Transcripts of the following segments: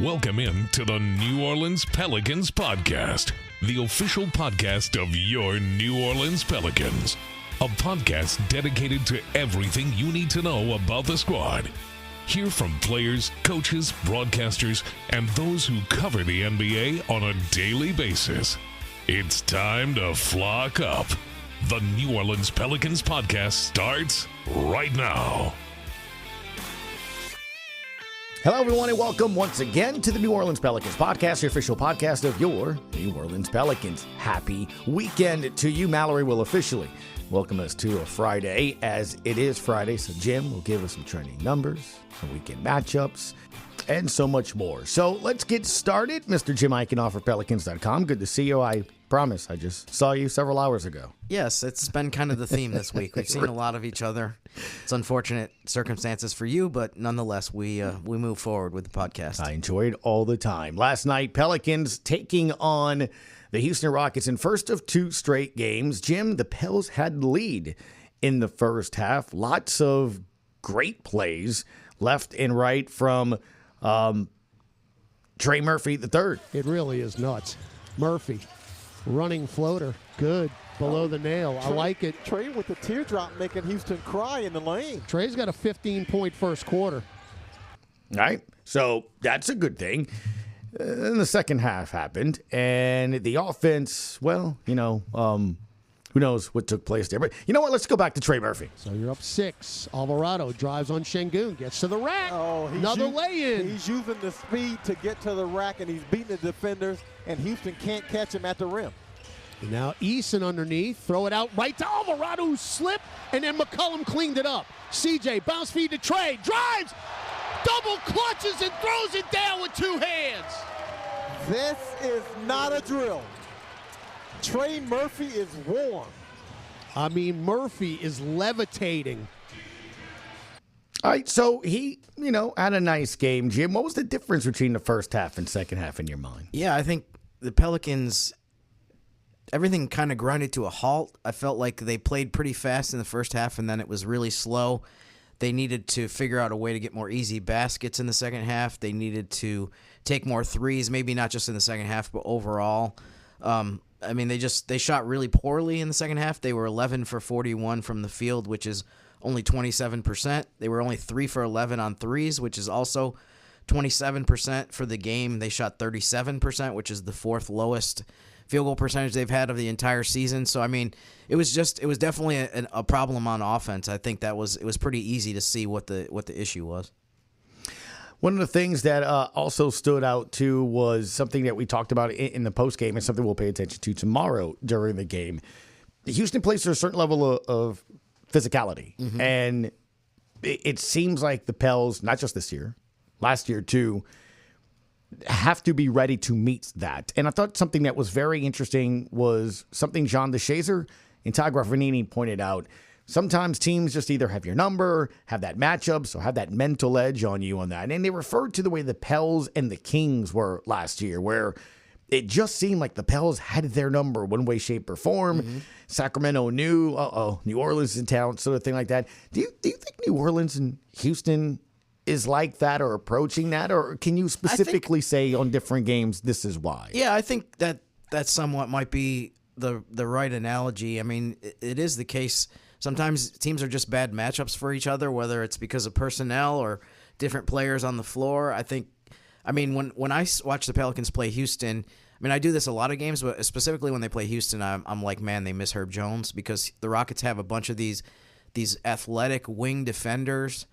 Welcome in to the New Orleans Pelicans Podcast, the official podcast of your New Orleans Pelicans. A podcast dedicated to everything you need to know about the squad. Hear from players, coaches, broadcasters, and those who cover the NBA on a daily basis. It's time to flock up. The New Orleans Pelicans Podcast starts right now. Hello, everyone, and welcome once again to the New Orleans Pelicans Podcast, your official podcast of your New Orleans Pelicans. Happy weekend to you. Mallory will officially welcome us to a Friday, as it is Friday. So Jim will give us some trending numbers, some weekend matchups, and so much more. So let's get started. Mr. Jim Eichenhofer, Pelicans.com. Good to see you. I promise I just saw you several hours ago. Yes, it's been kind of the theme this week. We've seen a lot of each other. It's unfortunate circumstances for you, but nonetheless, we move forward with the podcast. I enjoy it all the time. Last night, Pelicans taking on the Houston Rockets in first of two straight games. Jim, the Pels had the lead in the first half. Lots of great plays left and right from Trey Murphy III. It really is nuts. Murphy, running floater, good, below the nail. I like it. Trey with the teardrop making Houston cry in the lane. Trey's got a 15-point first quarter. All right, so that's a good thing. Then the second half happened, and the offense, well, who knows what took place there. But you know what? Let's go back to Trey Murphy. So you're up 6. Alvarado drives on Şengün, gets to the rack. Another lay-in. He's using the speed to get to the rack, and he's beating the defenders, and Houston can't catch him at the rim. And now Eason underneath, throw it out right to Alvarado, who slipped, and then McCollum cleaned it up. CJ, bounce feed to Trey, drives, double clutches, and throws it down with two hands. This is not a drill. Trey Murphy is warm. I mean, Murphy is levitating. All right, so he, had a nice game. Jim, what was the difference between the first half and second half in your mind? Yeah, I think the Pelicans, everything kind of grinded to a halt. I felt like they played pretty fast in the first half, and then it was really slow. They needed to figure out a way to get more easy baskets in the second half. They needed to take more threes, maybe not just in the second half, but overall. They shot really poorly in the second half. They were 11 for 41 from the field, which is only 27%. They were only 3 for 11 on threes, which is also 27% for the game. They shot 37%, which is the fourth lowest field goal percentage they've had of the entire season. So, it was definitely a problem on offense. I think it was pretty easy to see what the issue was. One of the things that also stood out, too, was something that we talked about in the postgame and something we'll pay attention to tomorrow during the game. Houston plays at a certain level of physicality. Mm-hmm. And it seems like the Pels, not just this year, last year, too, have to be ready to meet that. And I thought something that was very interesting was something John DeShazer and Todd Graffinini pointed out. Sometimes teams just either have your number, have that matchup, so have that mental edge on you on that. And they referred to the way the Pels and the Kings were last year, where it just seemed like the Pels had their number one way, shape, or form. Mm-hmm. Sacramento knew, New Orleans is in town, sort of thing like that. Do you think New Orleans and Houston is like that or approaching that? Or can you specifically say on different games, this is why? Yeah, I think that somewhat might be the right analogy. It is the case. Sometimes teams are just bad matchups for each other, whether it's because of personnel or different players on the floor. When I watch the Pelicans play Houston, I do this a lot of games, but specifically when they play Houston, I'm like, man, they miss Herb Jones, because the Rockets have a bunch of these athletic wing defenders,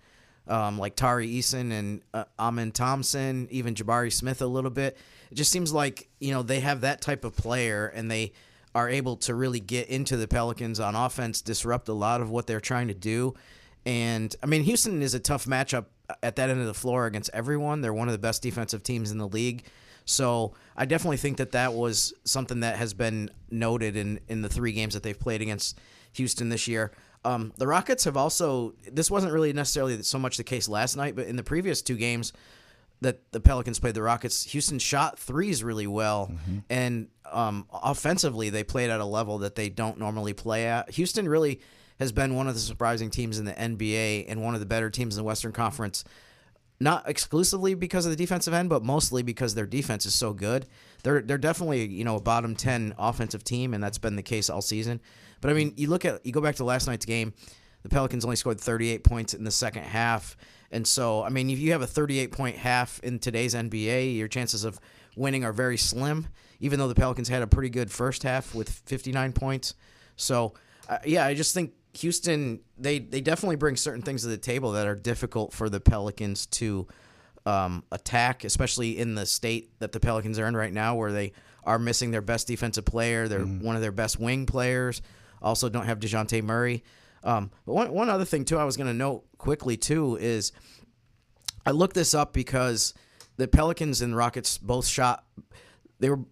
like Tari Eason and Amin Thompson, even Jabari Smith a little bit. It just seems like, they have that type of player, and they are able to really get into the Pelicans on offense, disrupt a lot of what they're trying to do. And, Houston is a tough matchup at that end of the floor against everyone. They're one of the best defensive teams in the league. So I definitely think that was something that has been noted in the 3 games that they've played against Houston this year. The Rockets have also, this wasn't really necessarily so much the case last night, but in the previous 2 games that the Pelicans played the Rockets, Houston shot threes really well. Mm-hmm. And offensively, they played at a level that they don't normally play at. Houston really has been one of the surprising teams in the NBA and one of the better teams in the Western Conference not exclusively because of the defensive end, but mostly because their defense is so good. They're definitely, a bottom 10 offensive team, and that's been the case all season. But I mean, you go back to last night's game, the Pelicans only scored 38 points in the second half. And so, I mean, if you have a 38-point half in today's NBA, your chances of winning are very slim, even though the Pelicans had a pretty good first half with 59 points. So, I just think Houston, they definitely bring certain things to the table that are difficult for the Pelicans to attack, especially in the state that the Pelicans are in right now, where they are missing their best defensive player. They're one of their best wing players. Also don't have DeJounte Murray. But one other thing, too, I was going to note quickly, too, is I looked this up because the Pelicans and Rockets both shot.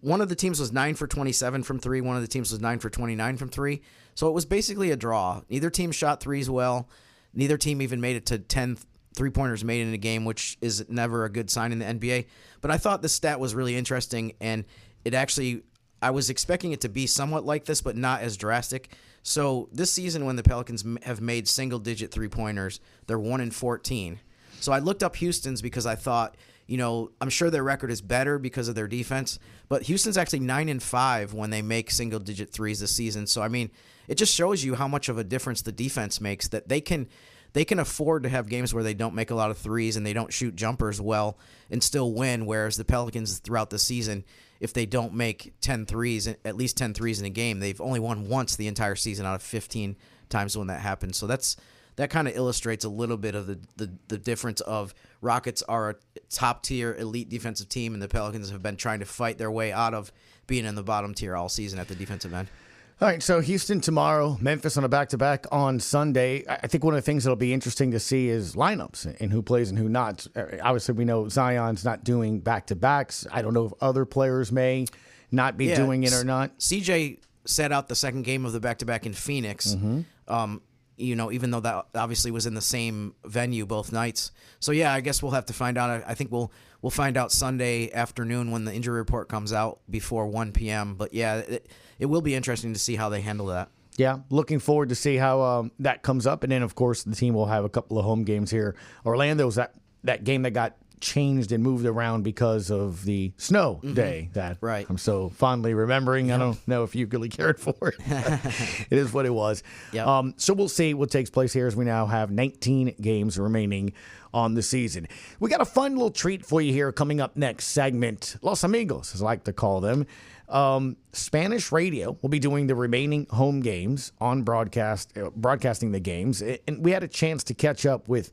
One of the teams was 9 for 27 from 3. One of the teams was 9 for 29 from 3. So it was basically a draw. Neither team shot threes well. Neither team even made it to 10 3-pointers made in a game, which is never a good sign in the NBA. But I thought the stat was really interesting, and it actually, I was expecting it to be somewhat like this, but not as drastic. So this season, when the Pelicans have made single-digit 3-pointers, they're 1-14. So I looked up Houston's because I thought, I'm sure their record is better because of their defense, but Houston's actually 9-5 when they make single-digit threes this season. So, I mean, it just shows you how much of a difference the defense makes, that they can afford to have games where they don't make a lot of threes and they don't shoot jumpers well and still win, whereas the Pelicans throughout the season, if they don't make 10 threes, at least 10 threes in a game, they've only won once the entire season out of 15 times when that happens. So that kind of illustrates a little bit of the difference of Rockets are a top-tier elite defensive team, and the Pelicans have been trying to fight their way out of being in the bottom tier all season at the defensive end. All right, so Houston tomorrow, Memphis on a back-to-back on Sunday. I think one of the things that'll be interesting to see is lineups and who plays and who not. Obviously, we know Zion's not doing back-to-backs. I don't know if other players may not be doing it or not. CJ sat out the second game of the back-to-back in Phoenix, even though that obviously was in the same venue both nights. So, I guess we'll have to find out. I think we'll find out Sunday afternoon when the injury report comes out before 1 p.m. But, it will be interesting to see how they handle that. Yeah, looking forward to see how that comes up. And then, of course, the team will have a couple of home games here. Orlando's that game that got changed and moved around because of the snow day that I'm so fondly remembering. I don't know if you really cared for it. It is what it was. Yep. So we'll see what takes place here as we now have 19 games remaining on the season. We got a fun little treat for you here coming up next segment. Los Amigos, as I like to call them. Spanish Radio will be doing the remaining home games on broadcasting the games. And we had a chance to catch up with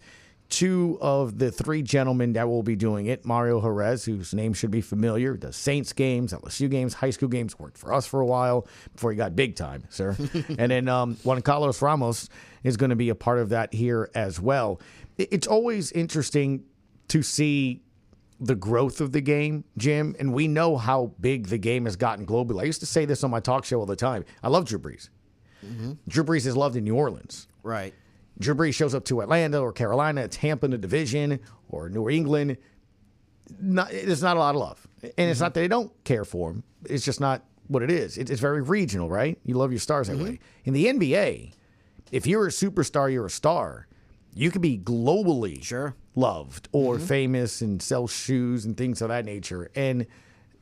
two of the three gentlemen that will be doing it. Mario Jerez, whose name should be familiar, does Saints games, LSU games, high school games, worked for us for a while before he got big time, sir. And then Juan Ramos is going to be a part of that here as well. It's always interesting to see the growth of the game, Jim, and we know how big the game has gotten globally. I used to say this on my talk show all the time. I love Drew Brees. Drew Brees is loved in New Orleans. Right. Drew Brees shows up to Atlanta or Carolina, Tampa in the division, or New England. There's not a lot of love. And it's not that they don't care for him. It's just not what it is. It's very regional, right? You love your stars that way. In the NBA, if you're a superstar, you're a star. You could be globally loved or famous and sell shoes and things of that nature. And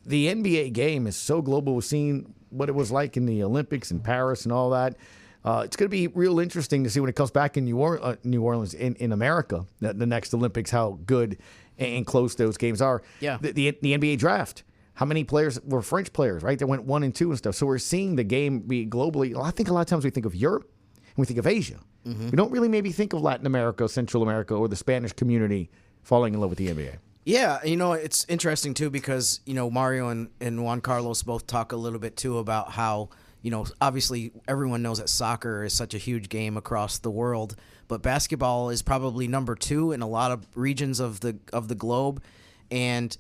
the NBA game is so global. We've seen what it was like in the Olympics in Paris and all that. It's going to be real interesting to see when it comes back in New Orleans in America, the next Olympics, how good and close those games are. Yeah. The NBA draft, how many players were French players, right? That went 1 and 2 and stuff. So we're seeing the game be globally. I think a lot of times we think of Europe and we think of Asia. We don't really maybe think of Latin America, Central America, or the Spanish community falling in love with the NBA. Yeah, it's interesting, too, because, Mario and Juan Carlos both talk a little bit, too, about how, obviously everyone knows that soccer is such a huge game across the world, but basketball is probably number 2 in a lot of regions of the globe. And,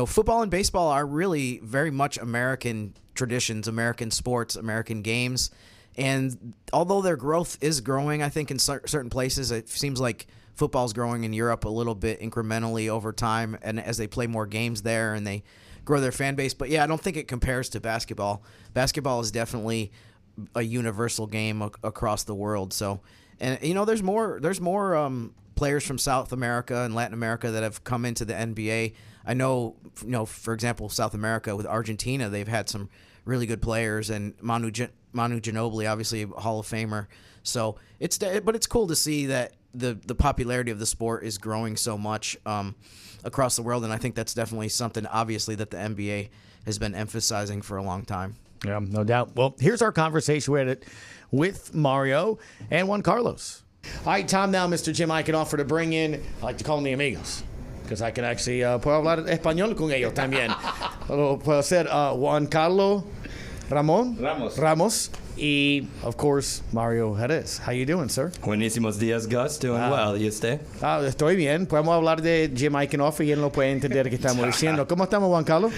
football and baseball are really very much American traditions, American sports, American games. And although their growth is growing, I think in certain places, it seems like football's growing in Europe a little bit incrementally over time, and as they play more games there and they grow their fan base. But I don't think it compares to basketball. Basketball is definitely a universal game across the world. So, and there's more players from South America and Latin America that have come into the NBA. I know, for example, South America with Argentina, they've had some really good players, and Manu Ginobili, obviously a Hall of Famer. So but it's cool to see that the popularity of the sport is growing so much across the world, and I think that's definitely something, obviously, that the NBA has been emphasizing for a long time. Yeah, no doubt. Well, here's our conversation with Mario and Juan Carlos. All right, time now, Mr. Jim Eichenhofer, to bring in, I like to call them the amigos, because I can actually puedo hablar español con ellos también. Puedo ser Juan Carlos Ramos, y, of course, Mario Jerez. How you doing, sir? Buenísimos días, Gus. Doing well. ¿Y usted? Estoy bien. Podemos hablar de Jim Eichenhofer y él no puede entender qué estamos diciendo. ¿Cómo estamos, Juan Carlos?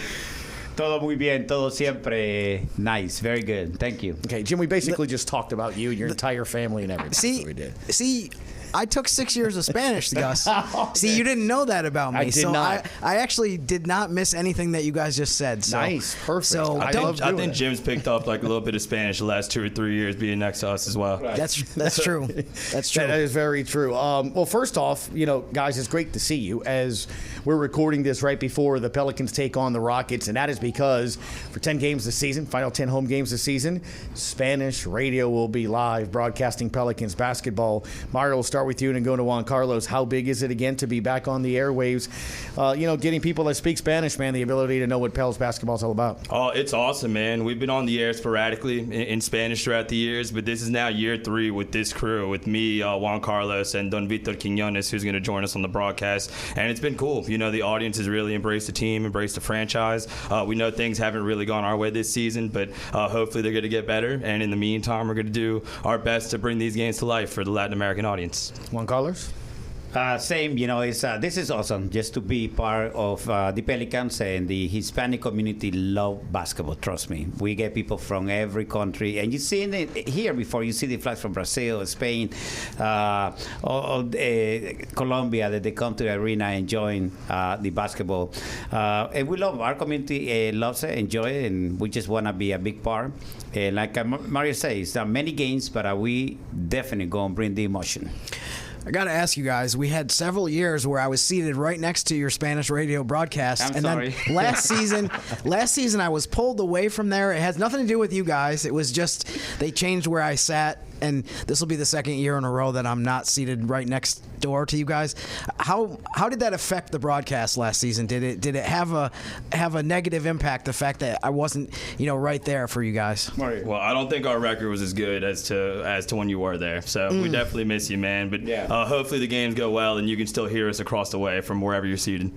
Todo muy bien, todo siempre nice, very good. Thank you. Okay, Jim, we basically just talked about you and your entire family and everything. See, I took 6 years of Spanish, Gus. Okay. See, you didn't know that about me. I did not. I actually did not miss anything that you guys just said. So. Nice, perfect. So I think Jim's picked up like a little bit of Spanish the last 2 or 3 years being next to us as well. Right. That's true. That's true. That is very true. Well, first off, guys, it's great to see you as we're recording this right before the Pelicans take on the Rockets, and that is because for 10 games this season, final 10 home games this season, Spanish Radio will be live broadcasting Pelicans basketball. Mario, we'll start with you and go to Juan Carlos. How big is it again to be back on the airwaves? Getting people that speak Spanish, man, the ability to know what Pels basketball is all about. Oh, it's awesome, man. We've been on the air sporadically in Spanish throughout the years, but this is now year 3 with this crew, with me, Juan Carlos, and Don Victor Quiñones, who's going to join us on the broadcast. And it's been cool. The audience has really embraced the team, embraced the franchise. We know things haven't really gone our way this season, but hopefully they're going to get better. And in the meantime, we're going to do our best to bring these games to life for the Latin American audience. Juan Carlos? Same, this is awesome just to be part of the Pelicans, and the Hispanic community love basketball, trust me. We get people from every country, and you see it here before, you see the flags from Brazil, Spain, Colombia, that they come to the arena and join the basketball. And we love, our community loves it, enjoy it, and we just want to be a big part. Like Mario says, there are many games, but we definitely going to bring the emotion. I got to ask you guys, we had several years where I was seated right next to your Spanish radio broadcast. Sorry. Then last season I was pulled away from there. It has nothing to do with you guys. It was just they changed where I sat, and this will be the second year in a row that I'm not seated right next door to you guys. How did that affect the broadcast last season? Did it have a negative impact, the fact that I wasn't right there for you guys? Well, I don't think our record was as good as to when you were there. So we definitely miss you, man. But hopefully the games go well and you can still hear us across the way from wherever you're seated.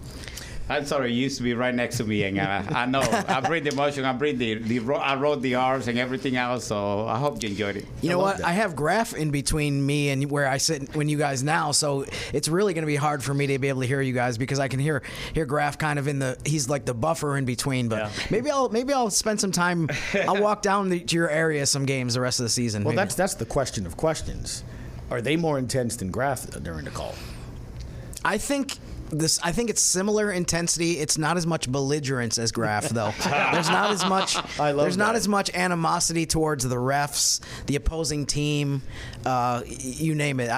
I'm sorry, you used to be right next to me, and I know I bring the emotion, I wrote the R's and everything else, so I hope you enjoyed it. You know what? I have Graf in between me and where I sit when you guys now, so it's really going to be hard for me to be able to hear you guys because I can hear Graf kind of he's like the buffer in between. But maybe I'll spend some time. I'll walk down to your area some games the rest of the season. Well, maybe. that's the question of questions. Are they more intense than Graf during the call? I think it's similar intensity. It's not as much belligerence as Graf, though. There's not as much. Not as much animosity towards the refs, the opposing team, you name it.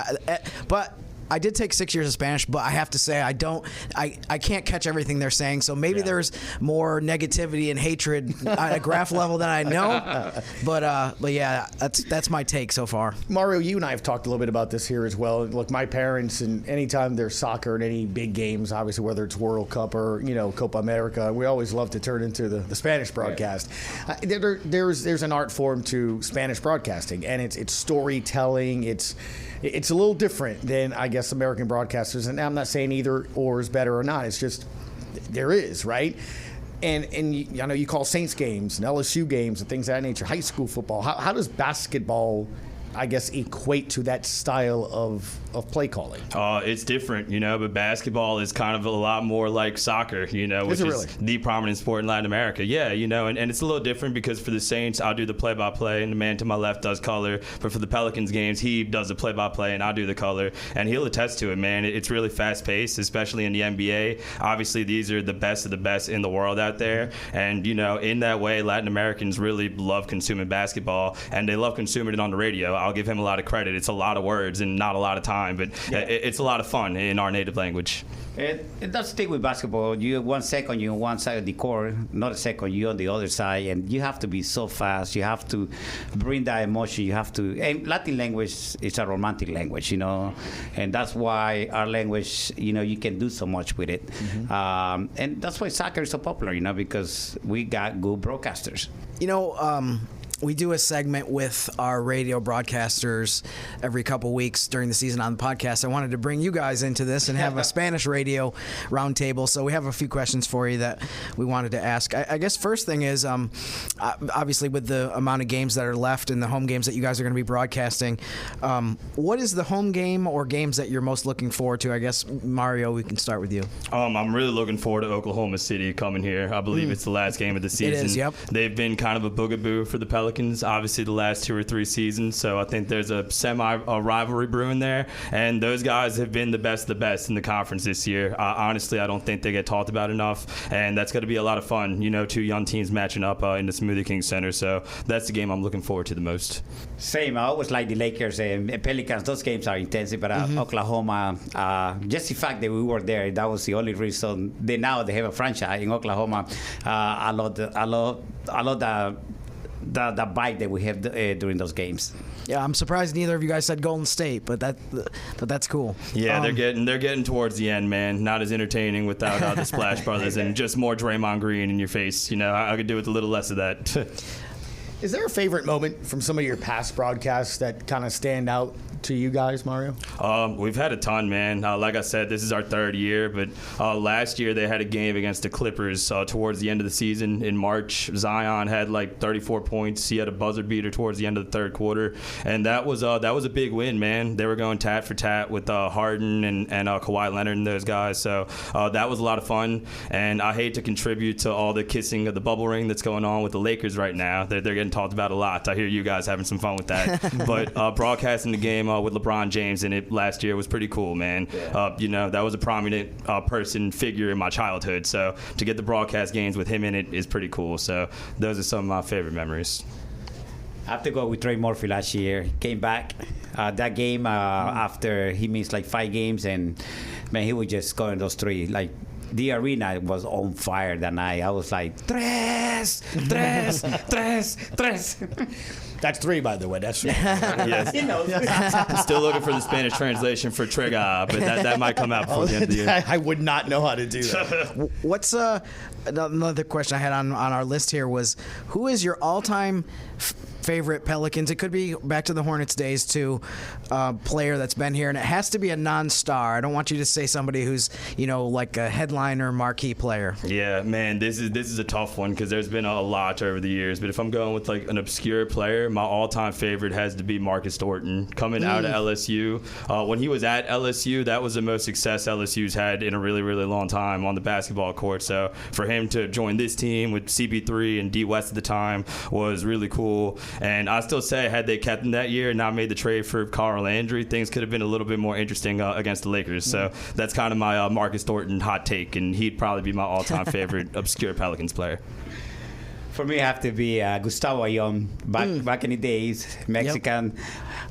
But I did take 6 years of Spanish, but I have to say I can't catch everything they're saying. So maybe there's more negativity and hatred at a Graf level than I know. But yeah, that's my take so far. Mario, you and I have talked a little bit about this here as well. Look, my parents, and anytime there's soccer and any big games, obviously whether it's World Cup or Copa America, we always love to turn into the Spanish broadcast. There's an art form to Spanish broadcasting, and it's storytelling. It's a little different than, I guess, American broadcasters. And I'm not saying either or is better or not. It's just there is, right? And I know you call Saints games and LSU games and things of that nature, high school football. How does basketball, I guess, equate to that style of play calling? It's different, but basketball is kind of a lot more like soccer, which is the prominent sport in Latin America. Yeah, and it's a little different because for the Saints, I'll do the play-by-play, and the man to my left does color. But for the Pelicans games, he does the play-by-play, and I'll do the color. And he'll attest to it, man. It's really fast-paced, especially in the NBA. Obviously, these are the best of the best in the world out there. And, in that way, Latin Americans really love consuming basketball, and they love consuming it on the radio. I'll give him a lot of credit. It's a lot of words and not a lot of time, but it's a lot of fun in our native language. It does stick with basketball. You 1 second, you're on one side of the court, another second, you're on the other side, and you have to be so fast. You have to bring that emotion. You have to. And Latin language is a romantic language, and that's why our language, you can do so much with it. And that's why soccer is so popular, because we got good broadcasters. We do a segment with our radio broadcasters every couple weeks during the season on the podcast. I wanted to bring you guys into this and have a Spanish radio roundtable. So we have a few questions for you that we wanted to ask. I guess first thing is, obviously with the amount of games that are left and the home games that you guys are going to be broadcasting, what is the home game or games that you're most looking forward to? I guess, Mario, we can start with you. I'm really looking forward to Oklahoma City coming here. I believe it's the last game of the season. It is, yep. They've been kind of a boogaboo for the Pelicans, obviously the last 2 or 3 seasons, so I think there's a rivalry brewing there, and those guys have been the best in the conference this year. Honestly, I don't think they get talked about enough, and that's going to be a lot of fun, 2 young teams matching up in the Smoothie King Center, so that's the game I'm looking forward to the most. Same. I always like the Lakers and Pelicans. Those games are intense, but Oklahoma, just the fact that we were there, that was the only reason. They have a franchise in Oklahoma. I love the bite that we have during those games. Yeah, I'm surprised neither of you guys said Golden State, but that's cool. Yeah, they're getting towards the end, man. Not as entertaining without the Splash Brothers and just more Draymond Green in your face. I could do with a little less of that. Is there a favorite moment from some of your past broadcasts that kind of stand out to you guys, Mario? We've had a ton, man. Like I said, this is our 3rd year, but last year they had a game against the Clippers towards the end of the season in March. Zion had like 34 points. He had a buzzer beater towards the end of the 3rd quarter, and that was a big win, man. They were going tat for tat with Harden and Kawhi Leonard and those guys, so that was a lot of fun. And I hate to contribute to all the kissing of the bubble ring that's going on with the Lakers right now. They're getting talked about a lot. I hear you guys having some fun with that. But broadcasting the game with LeBron James in it last year was pretty cool, man. Yeah. That was a prominent figure in my childhood. So to get the broadcast games with him in it is pretty cool. So those are some of my favorite memories. I have to go with Trey Murphy last year. Came back that game after he missed like 5 games, and man, he was just scoring those 3. Like, the arena was on fire that night. I was like, tres. That's 3, by the way. That's 3. Yes. Still looking for the Spanish translation for Trega, but that might come out before the end of the year. I would not know how to do that. What's another question I had on our list here was, who is your all-time favorite Pelicans? It could be back to the Hornets days too, player that's been here, and it has to be a non-star. I don't want you to say somebody who's like a headliner marquee player. Yeah, man, this is a tough one because there's been a lot over the years. But if I'm going with like an obscure player, my all-time favorite has to be Marcus Thornton coming out of LSU. When he was at LSU, that was the most success LSU's had in a really, really long time on the basketball court. So for him to join this team with CP3 and D West at the time was really cool. And I still say, had they kept him that year and not made the trade for Carl Landry, things could have been a little bit more interesting against the Lakers. So that's kind of my Marcus Thornton hot take, and he'd probably be my all-time favorite obscure Pelicans player. For me, it have to be Gustavo Ayón. Back in the days, Mexican.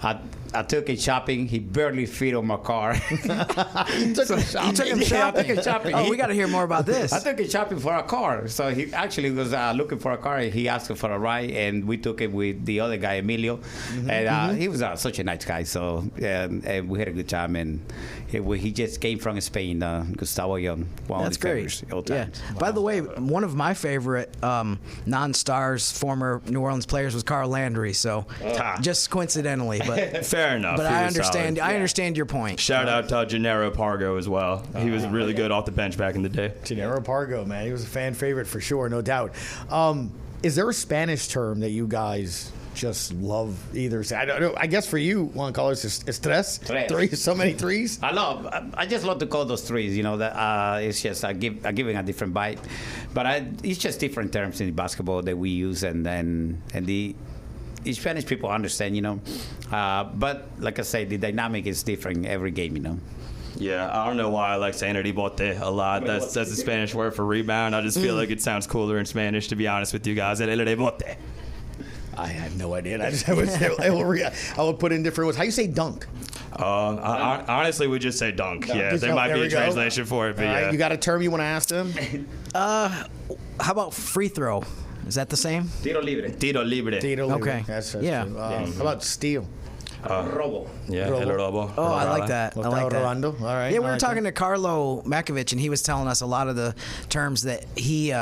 Yep. I took him shopping. He barely fit on my car. You took him shopping? Oh, we got to hear more about this. I took him shopping for a car. So he actually was looking for a car. He asked for a ride, and we took him with the other guy, Emilio. And he was such a nice guy. So and we had a good time. And he just came from Spain, Gustavo Ayón. That's great. Yeah. Wow. By the way, one of my favorite non-stars, former New Orleans players was Carl Landry. So just coincidentally, but fair enough. But I understand. I understand your point. Shout out to Gennaro Pargo as well. He was really good off the bench back in the day. Gennaro Pargo, man, he was a fan favorite for sure, no doubt. Is there a Spanish term that you guys just love either? I don't know. I guess for you, Juan Carlos, is tres. 3, so many 3s. I just love to call those 3s. You know, that it's just giving a different bite. But it's just different terms in basketball that we use, and the Spanish people understand. You know, but like I say, the dynamic is different every game. You know. Yeah, I don't know why I like saying rebote a lot. That's the Spanish word for rebound. I just feel like it sounds cooler in Spanish, to be honest with you guys. El rebote. I have no idea. I would put in different words. How you say dunk? Honestly, we just say dunk. Yeah, Just there might be a go. translation for it, but All right, yeah. you got a term you want to ask them? How about free throw? Is that the same? Tiro libre. Tiro libre. Tito Libre. Okay. That's Yeah. true. How about steal? Robo. Yeah, Robo. el robo. Oh, I like that. I like that. Rolando. All right. Yeah, we I were like talking to Carlo Makovic, and he was telling us a lot of the terms that he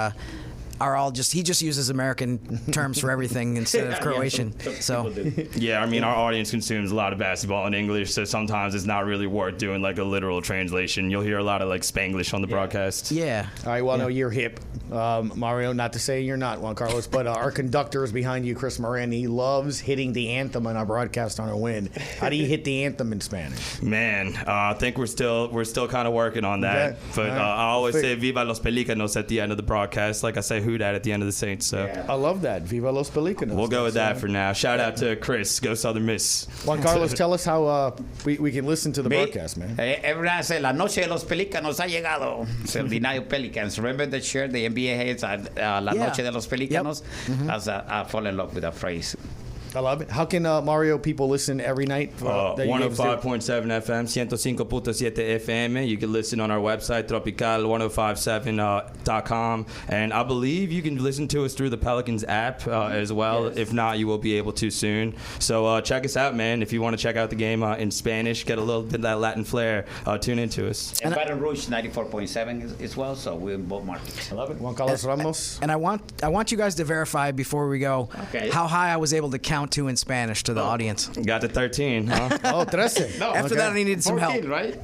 are all he just uses American terms for everything instead of Croatian. So Yeah, I mean, our audience consumes a lot of basketball in English, so sometimes it's not really worth doing like a literal translation. You'll hear a lot of like Spanglish on the broadcast. yeah. All right, well, no, you're hip, Mario. Not to say you're not, Juan Carlos, but our conductor is behind you, Chris Moran. He loves hitting the anthem on our broadcast on our win. How do you hit the anthem in Spanish? Man, I think we're still kind of working on that. Okay. But All right. I always say "Viva los Pelicanos" at the end of the broadcast, like I say "Who dat" at the end of the Saints. So I love that. Viva los Pelicanos. we'll go with that for now. Shout out to Chris. Go Southern Miss. Juan Carlos, tell us how we can listen to the broadcast, man. Everyone say, La Noche de los Pelícanos ha llegado. It's el Dinayo Pelicans. Remember the shirt the NBA has, La Yeah. Noche de los Pelícanos? I fall in love with that phrase. I love it. How can Mario people listen every night? that you gave us there? 105.7 FM, 105.7 FM. You can listen on our website, tropical1057.com. And I believe you can listen to us through the Pelicans app as well. If not, you will be able to soon. So check us out, man. If you want to check out the game in Spanish, get a little bit of that Latin flair, tune into us. And Baton Rouge 94.7 as well, so we're in both markets. I love it. Juan Carlos Ramos. And I want you guys to verify before we go how high I was able to count to in Spanish to the audience. Got to 13, huh? Oh, 13. No, After that, I needed some 14, help. right?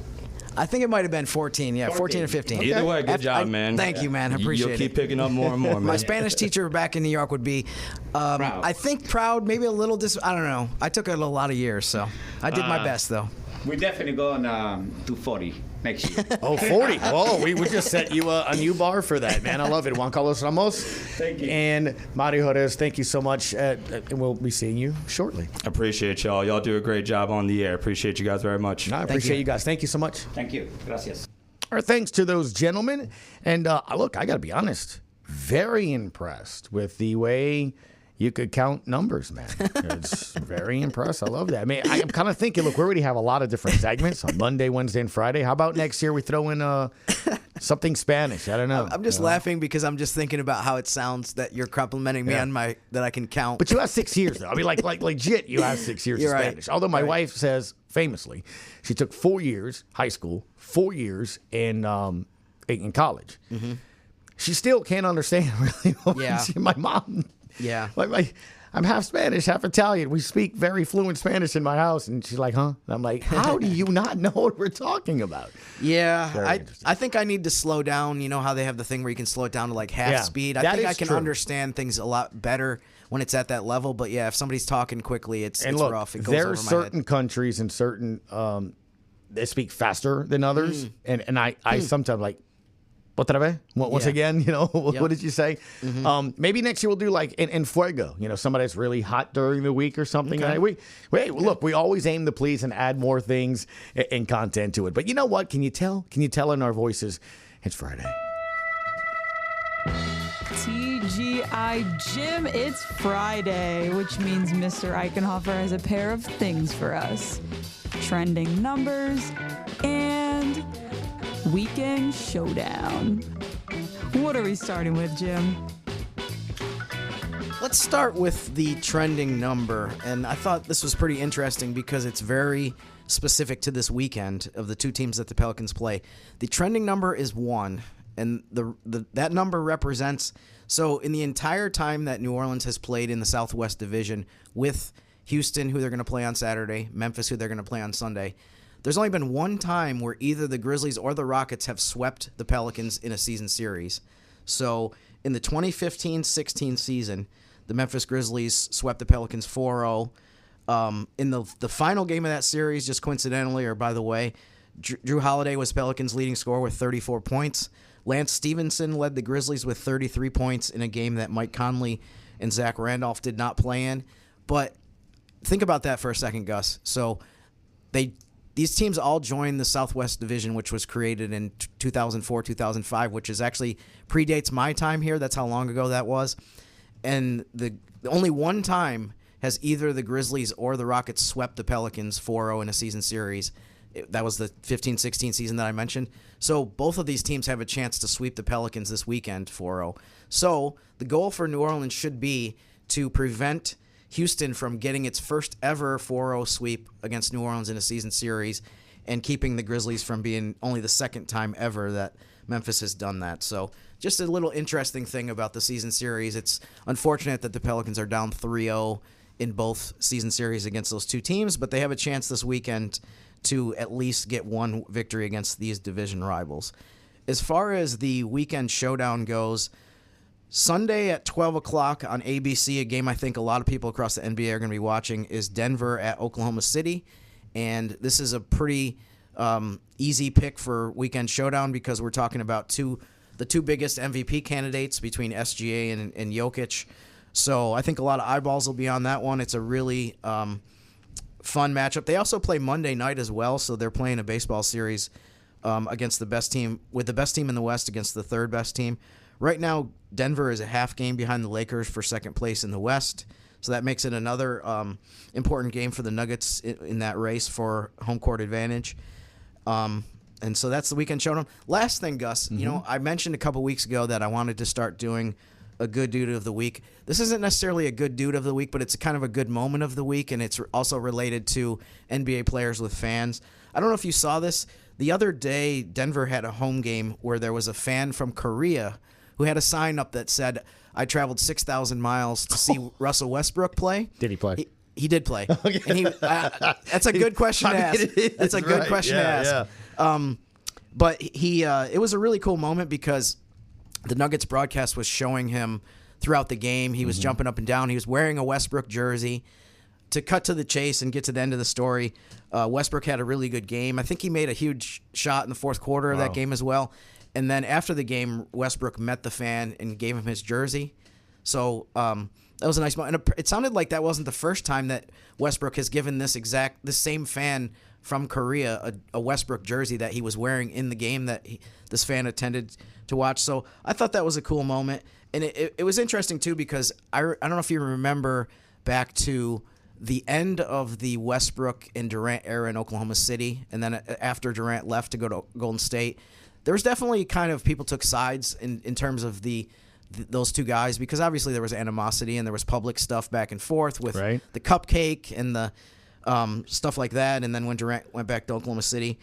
I think it might have been 14. Yeah, 14 or 15. Either way, good job, I- man. Thank you, man. I appreciate You'll keep it. picking up more and more, man. My Spanish teacher back in New York would be, I think proud, maybe a little I don't know. I took it a lot of years, so I did my best, though. We're definitely going to 40 next year. Oh, 40. Whoa, we would just set you a new bar for that, man. I love it. Juan Carlos Ramos. Thank you. And Mario Jerez, thank you so much. And we'll be seeing you shortly. Appreciate y'all. Y'all do a great job on the air. Appreciate you guys very much. I appreciate you guys. Thank you so much. Thank you. Gracias. Our thanks to those gentlemen. And look, I got to be honest, very impressed with the way you could count numbers, man. It's very impressed. I love that. I mean, I'm kind of thinking, look, we already have a lot of different segments on Monday, Wednesday, and Friday. How about next year we throw in something Spanish? I don't know. I'm just laughing because I'm just thinking about how it sounds that you're complimenting me on that I can count. But you have 6 years, though. I mean, like legit, you have 6 years You're of right. Spanish. Although my wife says, famously, she took 4 years, high school, 4 years in college. Mm-hmm. She still can't understand, really. Yeah. My mom... Yeah. I'm half Spanish, half Italian. We speak very fluent Spanish in my house. And she's like, huh? And I'm like, how do you not know what we're talking about? Yeah, Very interesting. I think I need to slow down. You know how they have the thing where you can slow it down to like half Yeah, speed? that I think is I can true. understand things a lot better when it's at that level. But yeah, if somebody's talking quickly, it's And look, rough. It goes there over are my certain head. countries and certain they speak faster than others. And I sometimes like, otra vez? Once Yeah. again, you know, Yep. what did you say? Maybe next year we'll do like in fuego, you know, somebody that's really hot during the week or something. Okay. And look, we always aim to please and add more things and content to it. But you know what? Can you tell? Can you tell in our voices? It's Friday. TGI Jim, it's Friday, which means Mr. Eichenhofer has a pair of things for us. Trending numbers and weekend showdown. What are we starting with, Jim? Let's start with the trending number. And I thought this was pretty interesting because it's very specific to this weekend of the two teams that the Pelicans play. The trending number is 1. And that number represents, so in the entire time that New Orleans has played in the Southwest Division with Houston, who they're going to play on Saturday, Memphis, who they're going to play on Sunday, there's only been one time where either the Grizzlies or the Rockets have swept the Pelicans in a season series. So in the 2015-16 season, the Memphis Grizzlies swept the Pelicans 4-0. In the final game of that series, just coincidentally, or by the way, Drew Holiday was Pelicans' leading scorer with 34 points. Lance Stevenson led the Grizzlies with 33 points in a game that Mike Conley and Zach Randolph did not play in. But think about that for a second, Gus. So these teams all joined the Southwest Division, which was created in 2004, 2005, which is actually predates my time here. That's how long ago that was. and the only one time has either the Grizzlies or the Rockets swept the Pelicans 4-0 in a season series. That was the 15-16 season that I mentioned. So both of these teams have a chance to sweep the Pelicans this weekend 4-0. So the goal for New Orleans should be to prevent Houston from getting its first ever 4-0 sweep against New Orleans in a season series and keeping the Grizzlies from being only the second time ever that Memphis has done that. So just a little interesting thing about the season series. It's unfortunate that the Pelicans are down 3-0 in both season series against those two teams, but they have a chance this weekend to at least get one victory against these division rivals. As far as the weekend showdown goes, Sunday at 12 o'clock on ABC, a game I think a lot of people across the NBA are going to be watching, is Denver at Oklahoma City. And this is a pretty easy pick for weekend showdown because we're talking about the two biggest MVP candidates between SGA and Jokic. So I think a lot of eyeballs will be on that one. It's a really fun matchup. They also play Monday night as well, so they're playing a baseball series against the best team, with the best team in the West against the third best team. Right now, Denver is a half game behind the Lakers for second place in the West, so that makes it another important game for the Nuggets in that race for home court advantage. And so that's the weekend showdown. Last thing, Gus, I mentioned a couple weeks ago that I wanted to start doing a good dude of the week. This isn't necessarily a good dude of the week, but it's kind of a good moment of the week, and it's also related to NBA players with fans. I don't know if you saw this. The other day, Denver had a home game where there was a fan from Korea who had a sign up that said, "I traveled 6,000 miles to see Russell Westbrook play." Did he play? He did play. Okay. And that's a good question to ask. That's a good question to ask. Yeah. But it was a really cool moment because the Nuggets broadcast was showing him throughout the game. He was jumping up and down. He was wearing a Westbrook jersey. To cut to the chase and get to the end of the story, Westbrook had a really good game. I think he made a huge shot in the fourth quarter of that game as well. And then after the game, Westbrook met the fan and gave him his jersey. So that was a nice moment. And it sounded like that wasn't the first time that Westbrook has given this same fan from Korea a Westbrook jersey that he was wearing in the game that this fan attended to watch. So I thought that was a cool moment. And it was interesting, too, because I don't know if you remember back to the end of the Westbrook and Durant era in Oklahoma City, and then after Durant left to go to Golden State, there was definitely kind of people took sides in terms of those two guys, because obviously there was animosity and there was public stuff back and forth with the cupcake and the stuff like that. And then when Durant went back to Oklahoma City,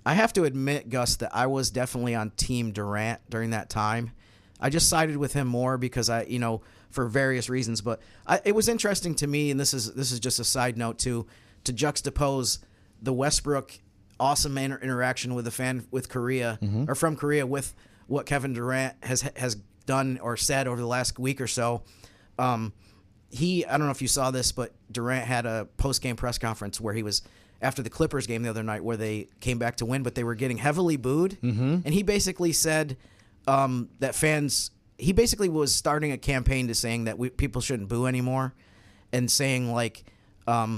I have to admit, Gus, that I was definitely on Team Durant during that time. I just sided with him more because for various reasons. But it was interesting to me, and this is just a side note too, to juxtapose the Westbrook awesome interaction with a fan with Korea or from Korea with what Kevin Durant has done or said over the last week or so. I don't know if you saw this, but Durant had a post-game press conference where he was after the Clippers game the other night where they came back to win, but they were getting heavily booed. And he basically said that fans, he basically was starting a campaign to saying that people shouldn't boo anymore, and saying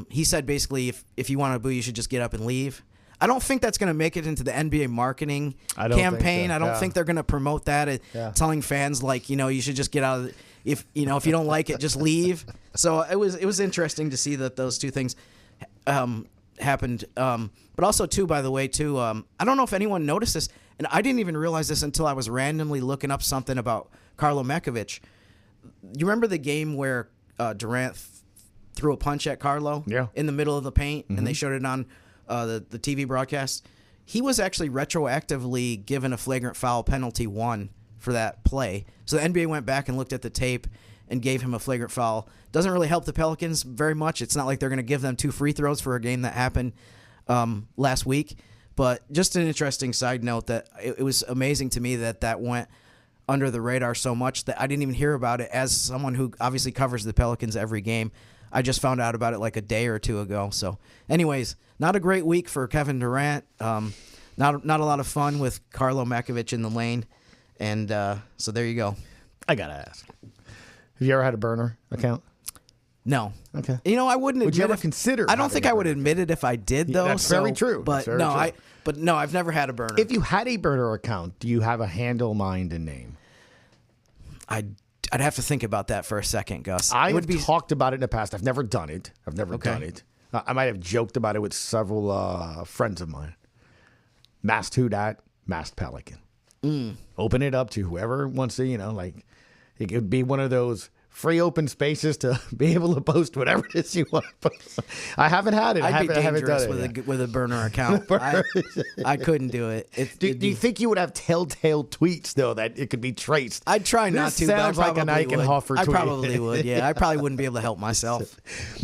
he said basically if you want to boo, you should just get up and leave. I don't think that's going to make it into the NBA marketing campaign. I don't think they're going to promote that, telling fans you should just get out of it. If you don't like it, just leave. So it was interesting to see that those two things happened. But also too, by the way, too, I don't know if anyone noticed this, and I didn't even realize this until I was randomly looking up something about Karlo Mekovic. You remember the game where Durant threw a punch at Karlo in the middle of the paint, and they showed it on the TV broadcast? He was actually retroactively given a flagrant foul penalty 1 for that play. So the NBA went back and looked at the tape and gave him a flagrant foul. Doesn't really help the Pelicans very much. It's not like they're going to give them 2 free throws for a game that happened last week. But just an interesting side note that it was amazing to me that went under the radar so much that I didn't even hear about it. As someone who obviously covers the Pelicans every game, I just found out about it like a day or two ago. So anyways, not a great week for Kevin Durant. Not a lot of fun with Karlo Mekovic in the lane. And so there you go. I got to ask. Have you ever had a burner account? No. Okay. I wouldn't. Would you ever consider? I don't think I would admit it if I did, though. That's very true. But very true. No, I've never had a burner. If you had a burner account, do you have a handle, mind, and name? I I'd have to think about that for a second, Gus. I have talked about it in the past. I've never done it. Done it. I might have joked about it with several friends of mine. Masked who dat, masked Pelican. Open it up to whoever wants to, it could be one of those free open spaces to be able to post whatever it is you want to post. I haven't had it. I'd be dangerous with a burner account. I couldn't do it. Do you think you would have telltale tweets, though, that it could be traced? I'd try not to. Sounds like an Eichenhofer tweet. I probably would, yeah. I probably wouldn't be able to help myself.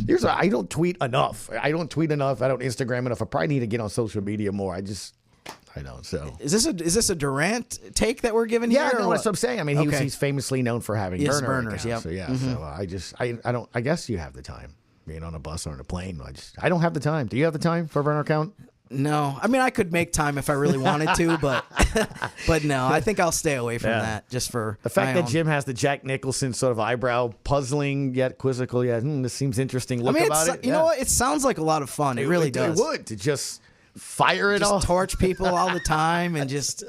Here's what, I don't tweet enough. I don't Instagram enough. I probably need to get on social media more. I don't. So is this a Durant take that we're giving here? Yeah, no, that's what I'm saying. I mean, he's famously known for having burners. Yep. So yeah, so I don't. I guess you have the time being on a bus or on a plane. I don't have the time. Do you have the time for a burner account? No, I mean I could make time if I really wanted to, but no, I think I'll stay away from that just for the fact that Jim has the Jack Nicholson sort of eyebrow, puzzling yet quizzical. Yeah, this seems interesting. Look about it. You know what? It sounds like a lot of fun. It really does. It would to just fire it all. Torch people all the time and just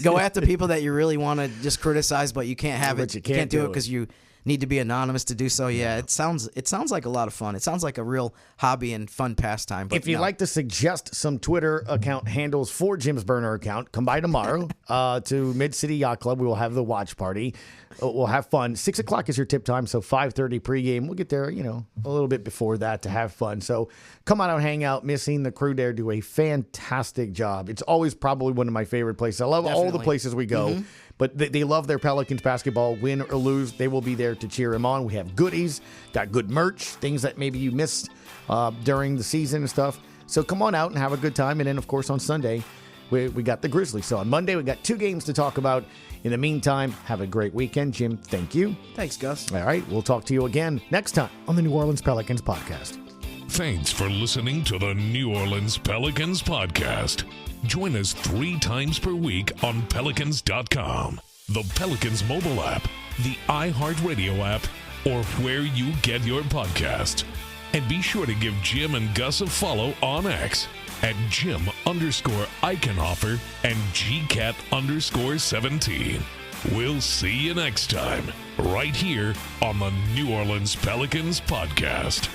go after people that you really want to just criticize, but you can't have it. You can't do it because you need to be anonymous to do so. Yeah, it sounds like a lot of fun. It sounds like a real hobby and fun pastime. But if you'd like to suggest some Twitter account handles for Jim's burner account, come by tomorrow to Mid-City Yacht Club. We will have the watch party. We'll have fun. 6 o'clock is your tip time, so 5:30 pregame. We'll get there, a little bit before that to have fun. So come on out, hang out. Missing the crew there do a fantastic job. It's always probably one of my favorite places. I love all the places we go, but they love their Pelicans basketball. Win or lose, they will be there to cheer them on. We have goodies, got good merch, things that maybe you missed during the season and stuff. So come on out and have a good time. And then, of course, on Sunday, we got the Grizzlies. So on Monday, we got 2 games to talk about. In the meantime, have a great weekend. Jim, thank you. Thanks, Gus. All right, we'll talk to you again next time on the New Orleans Pelicans Podcast. Thanks for listening to the New Orleans Pelicans Podcast. Join us 3 times per week on Pelicans.com, the Pelicans mobile app, the iHeartRadio app, or where you get your podcasts. And be sure to give Jim and Gus a follow on X at Jim_Eichenhofer and GCat_17. We'll see you next time, right here on the New Orleans Pelicans Podcast.